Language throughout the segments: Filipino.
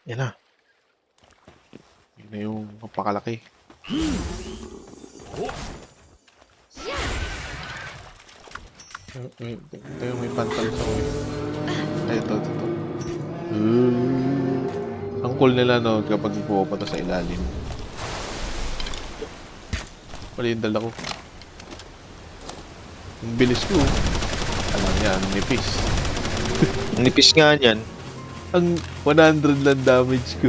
Yan na. Yun na yung napakalaki. Ito yung may pantal sa ulo. Ay, ito. Ang cool nila no, kapag pupunta sa ilalim. Mali yung dala ko. Ang bilis ko. Alam niya, ang nipis. Nipis nga yan. Ang 100 lang damage ko.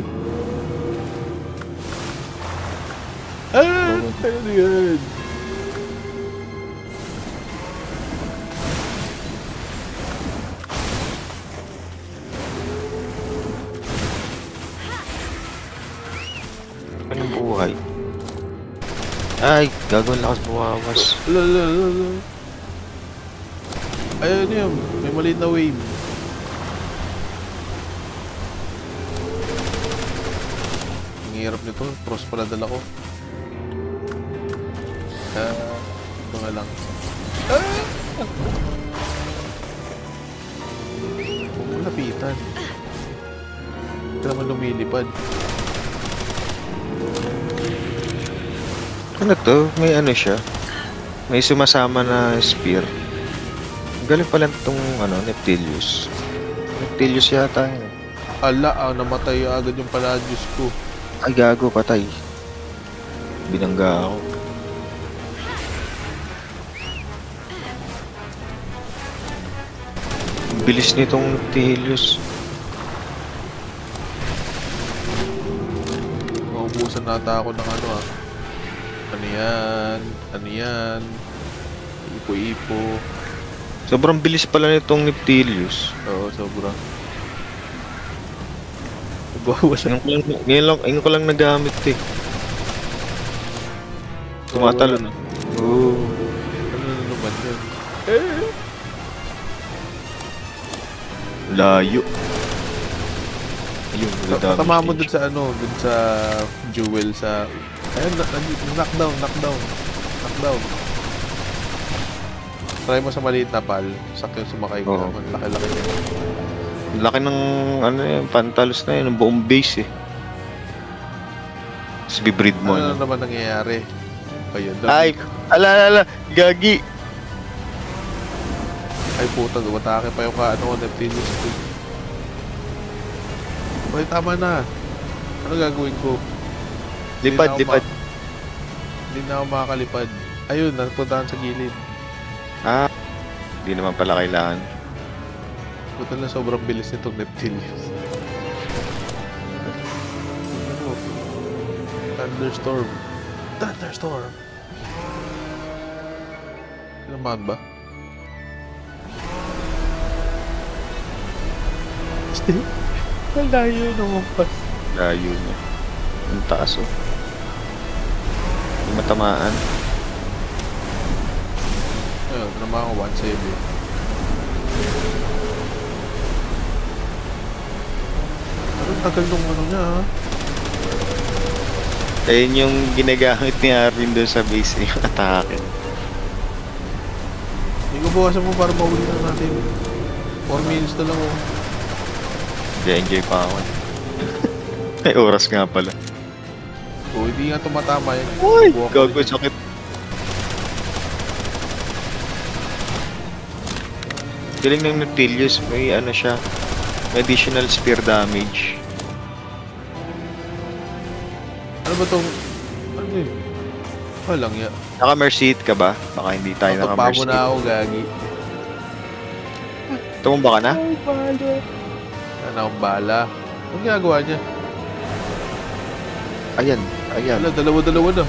Ano yan? Anong buhay? Ay, gagawin lakas buwawas. Lala. Ayun yun, may maliit na wave. Ang hirap nito, cross pala dala ko. Ito nga lang. Huwag mo lapitan. Hindi ka naman lumilipad. Ano to? May ano siya? May sumasama na spear. Galing pala itong Neptilius. Neptilius yata yun. Ala, namatay agad yung Palladius ko. Ay, gago, patay. Binangga ako. Ang bilis nitong Neptilius. Maubusan nata ako ng ano ah. Ano yan? Ipo-ipo. Sobrang bilis pala nitong Neptilius. Oo, sobra. Bawas na. Ngayon ko lang nagamit eh. Tumatalo na. Oo. Ano na naman yan? Layo. Ayun, nadami. Tama mo dun sa dun sa jewel sa... Ayun, knockdown. Try mo sa maliit na pal. Sakto yung sumakay ko. Oo. Laki-laki niya. Laki ng pantalos na yun, ng buong base eh. Tapos bibreed mo. Ano naman nangyayari? Ayun, Ay, ala, gagi. Ay puta, dumatake pa yung Neptilius ko. Ay, tama na. Ano gagawin ko? Lipad. Hindi na ako makakalipad. Ayun, napuntahan sa gilid. Ah, hindi naman pala kailangan. Puta na sobrang bilis nitong Neptilius. Ano? Thunderstorm. Naman ba? Ang layo naman pa. Layo niya. Ang taas oh. Hindi matamaan. Ayun, naman ako 1-7. Ang tagal nung niya ha. Ayun yung ginagamit ni Arvin doon sa base yung atake. Hindi ko bukasan mo para mahuli na natin. 4 minutes na lang oh. Enjoy pa ako. May oras nga pala. Oh, hindi nga tumatama yan. Uy! Buwak ko Gago, din. sakit. Galing ng Neptilius, may ano siya, may additional spear damage. Ano ba tong... Ano yun? Walang ya. Naka-mercy hit ka ba? Baka hindi tayo Natapa mo naka-mercy na hit. ako, gagi. Tumumba ka na? Ay, bala. Ano akong bala? Anong ginagawa niya? Ayan. Wala, dalawa-dalawa na.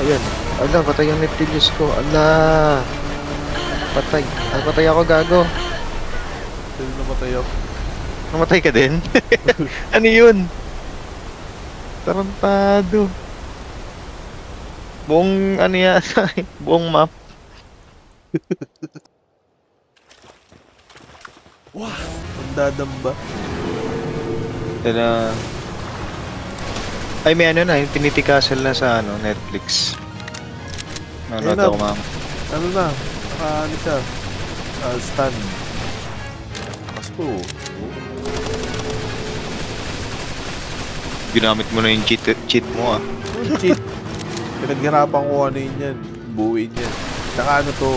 Ayan. Ala, patay ang Neptilius ko. Ala. Patay. Ay, patay ako, gago. Dahil namatay ako. Namatay ka din? Ano yun? Tarantado. Buong ano yan, buong map. Ang dadamba. Ito na. Ay, may ano na, Infinity Castle na sa Netflix. Nanonood Ayun na. ako, ma'am. Ano na? Ano siya? Stun. Pasko. ginamit mo na yung cheat mo ah. Cheat. Pinaghirapan ko ano yun yan. Buuin yan. Tsaka ano to.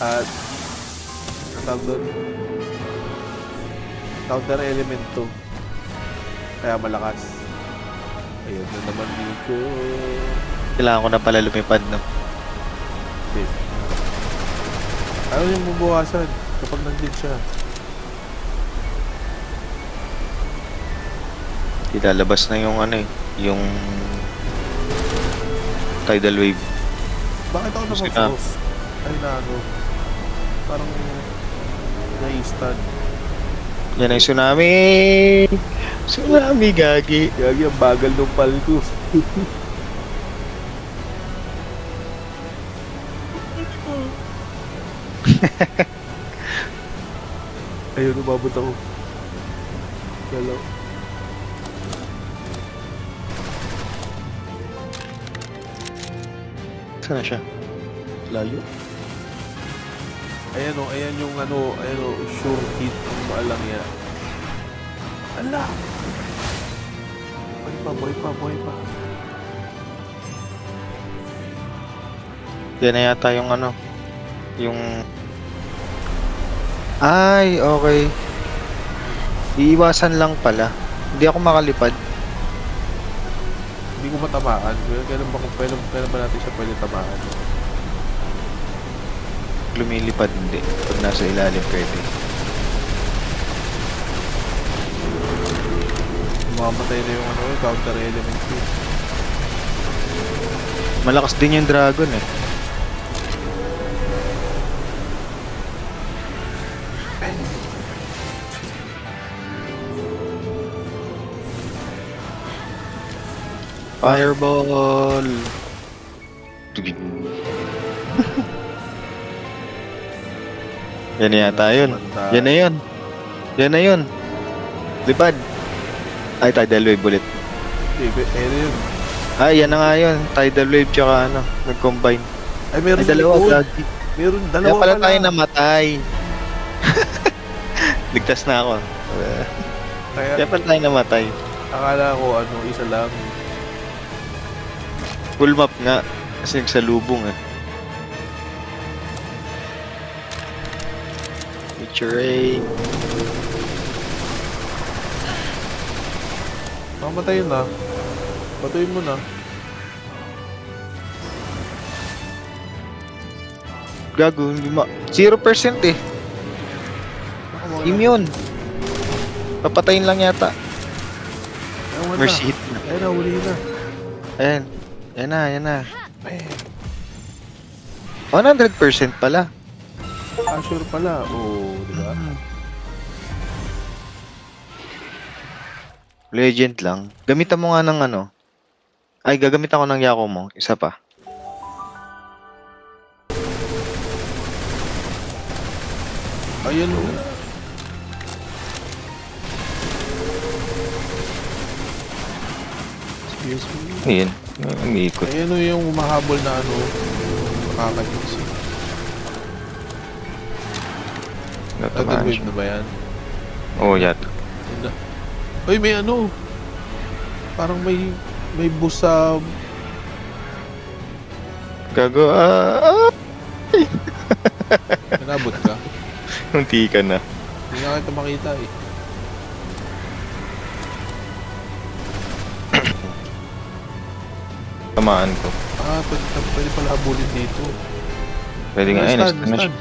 At ang tawag doon. Counter element to. Kaya malakas. Ayun na naman Miko. Kailangan ko na pala lumipad, no? Okay. Ano yung mabawasan kapag nandun siya? Ilalabas na yung ano eh, yung tidal wave. Bakit ako Gusto naman-frost? Ay na ano. Parang na-stun. Yan ay tsunami! Tsunami, gagi! Gagi ang bagal ng pal ko. Ayun, umabot ako. Hello. Saan na siya? Layo? Ayan o, ayan yung ano, ayan o, sure hit ang maalang yan. Ala! Buhay pa. Yan na yata yung ano, yung... Ay, okay. Iiwasan lang pala. Hindi ako makalipad. Hindi ko matamaan. Kailan ba natin siya pwede tamaan? Lumilipad hindi. Pag nasa ilalim pwede. Mamamatay na yung ano, counter element ko. Malakas din yung dragon eh. Fireball! Yan na yata yun. Yan na yun. Yan na yun. Lipad. Ay, tidal wave ulit. Ayun yun. Ay, yan na nga yun. Tidal wave tsaka ano, nag-combine. Ay, meron Ay, dalawa. likod. Gagi. Meron, Kaya dalawa pala pala. tayo namatay. Ligtas na ako. Kaya pala tayo namatay. Akala ko ano, isa lang. Full map nga. Kasi nagsalubong eh. Picture A. Mamatay na. Batuin mo na. Gago, hindi 0% eh. Wala. Immune. Papatayin lang yata. Ayun, wala. Mercy hit na. Ayun na, huli na. Ayan. Yan na, yan na. Man. 100% pala. Sure pala. Oo, di ba? Legend lang. Gamitan mo nga ng ano. Ay, gagamit ako ng Yako mo. Isa pa. Ayun. Excuse me. Ayan. Umiikot. Ayun yung humahabol na ano. Nakakagising. Natamaan Wave siya. na ba yan? Oo, yata. Ay, may ano. Parang may bus sa... Gago, Nabot ka. Munti ka na. Hindi nga kita makita eh. Tamaan ko. Pwede pala habulin dito. Pwede nga, ayun, Stand, nasa na siya. stand.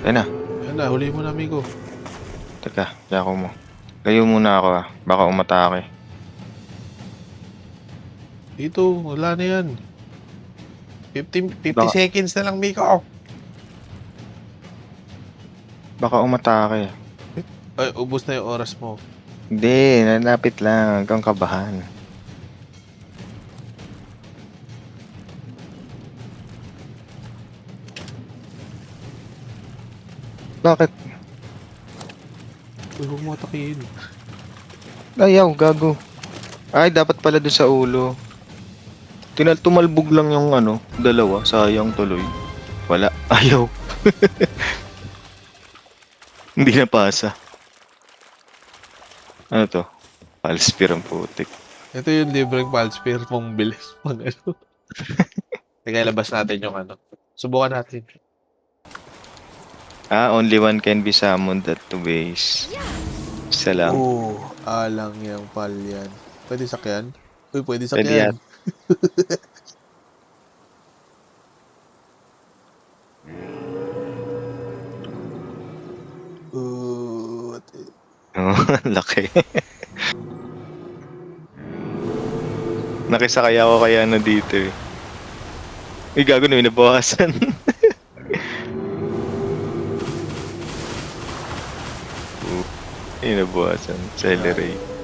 Ayun na. Ayun na, huli mo na, amigo. Teka, Yako mo. Layo muna ako ah. Baka umatake. Dito, wala na yan. 50 Baka- seconds na lang, Miko. Baka umatake. Ay, ubos na yung oras mo. Hindi, nalapit lang. Hanggang kabahan. Bakit? Uy, huwag mo atakihin. Ayaw, gago. Ay, dapat pala doon sa ulo. Tumalbog lang yung ano, dalawa. Sayang tuloy. Wala. Ayaw. Hindi na pasa. Ano to? Palspir ang putik. Ito yung libreng Palsphere mong bilis pag ano. Teka, ilabas natin yung ano. Subukan natin. Only one can be summoned at two base. Isa lang. Alang yung pal yan. Pwede sakyan? Uy, pwede Pwede sakyan. Oh, laki. Nakisakay ako kaya na dito eh. Gago na nabawasan. Nabawasan. Accelerate.